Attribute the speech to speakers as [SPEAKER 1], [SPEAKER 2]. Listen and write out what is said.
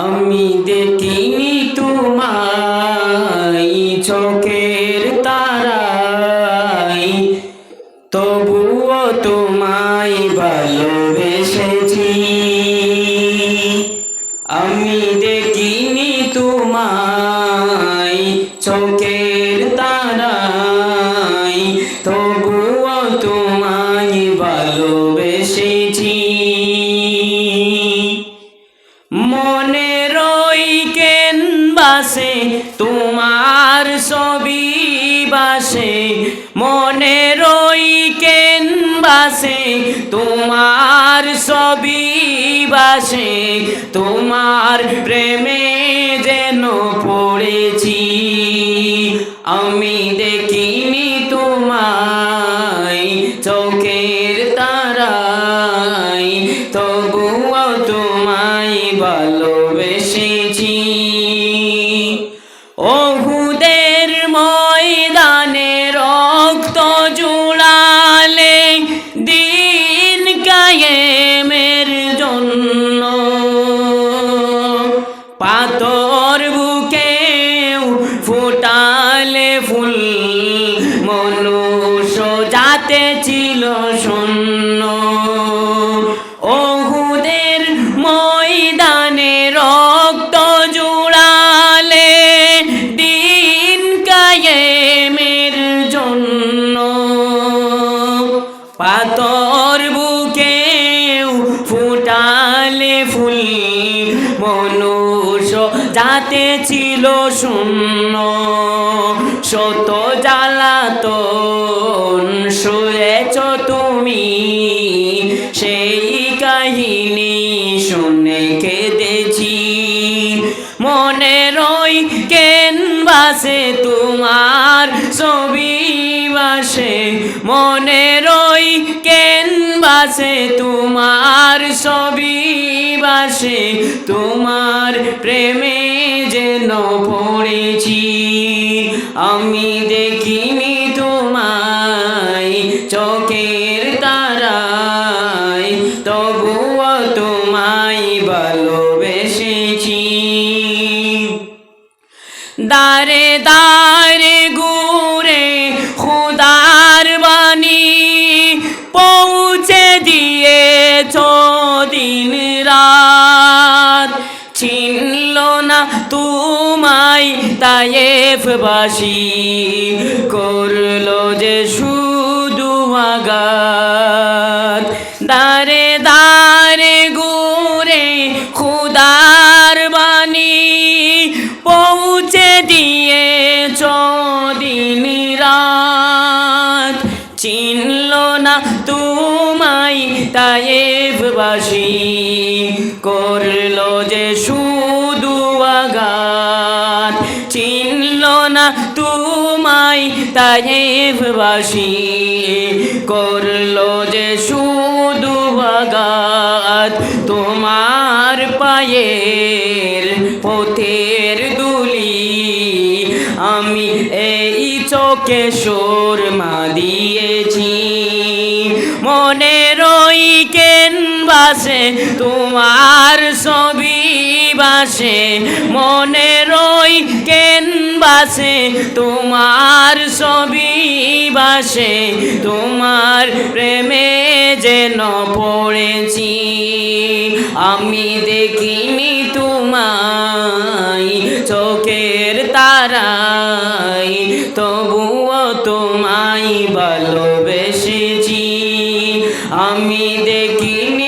[SPEAKER 1] আমি দেখিনি তোমায় চোখের তারায়, তবুও তোমায় ভালোবেসেছি। আমি দেখিনি তোমায় চোখের তারায়, তবুও তোমায় ভালোবেসেছি। মনের ওই ক্যানভাসে তোমার ছবি ভাসে, মনের ওই ক্যানভাসে তোমার ছবি ভাসে, তোমার প্রেমে যেন পড়েছি। আমি দেখিনি তোমায় চোখের তারায়, তবুও তোমায় ভালোবেসেছি। ওহুদের ময়দানে রক্ত জুড়ালে দিন কায়েমের জন্য, পাথর বুকেও ফুটালে ফুল, মনুষ্য জাতে ছিল শূন্য। ওহুদের ময়দানে রক্ত জুড়ালে দিন কায়েমের জন্য, পাথর বুকেও ফুটালে ফুল, মনুষ্য জাতে ছিল শূন্য। শত জ্বালাতন শুয়েছ তুমি, সেই কাহিনী শুনে কেঁদেছি। মনের ওই ক্যানভাসে তোমার ছবি ভাসে, মনের ওই ক্যানভাসে তোমার ছবি ভাসে, তোমার প্রেমে যেন পড়েছি। আমি দেখিনি তোমায় চোখের তারায়, তবুও তোমায় ভালোবেসেছি। দারে দারে ঘুরে খুদার বাণী পৌঁছে দিয়েছ দিন রাত, চিনল না তোমায় তায়েফবাসী, করলো যে শুধু আঘাত। দারে দারে ঘুরে খুদার বাণী পৌঁছে দিয়েছ দিন রাত, চিনল না তোমায় তায়েফবাসী, করলো যে শুধু আঘাত। চিনল না তোমায় তায়েফবাসী, করলো যে শুধু আঘাত। তোমার পায়ের পথের ধুলি আমি এই চোখে সুরমা দিয়েছি। মনের ওই ক্যানভাসে তোমার ছবি ভাসে, মনের ওই ক্যানভাসে তোমার ছবি ভাসে, তোমার প্রেমে যেন পড়েছি। আমি দেখিনি তোমায় চোখের তারায়, তবুও তোমায় ভালোবেসেছি। আমি দেখিনি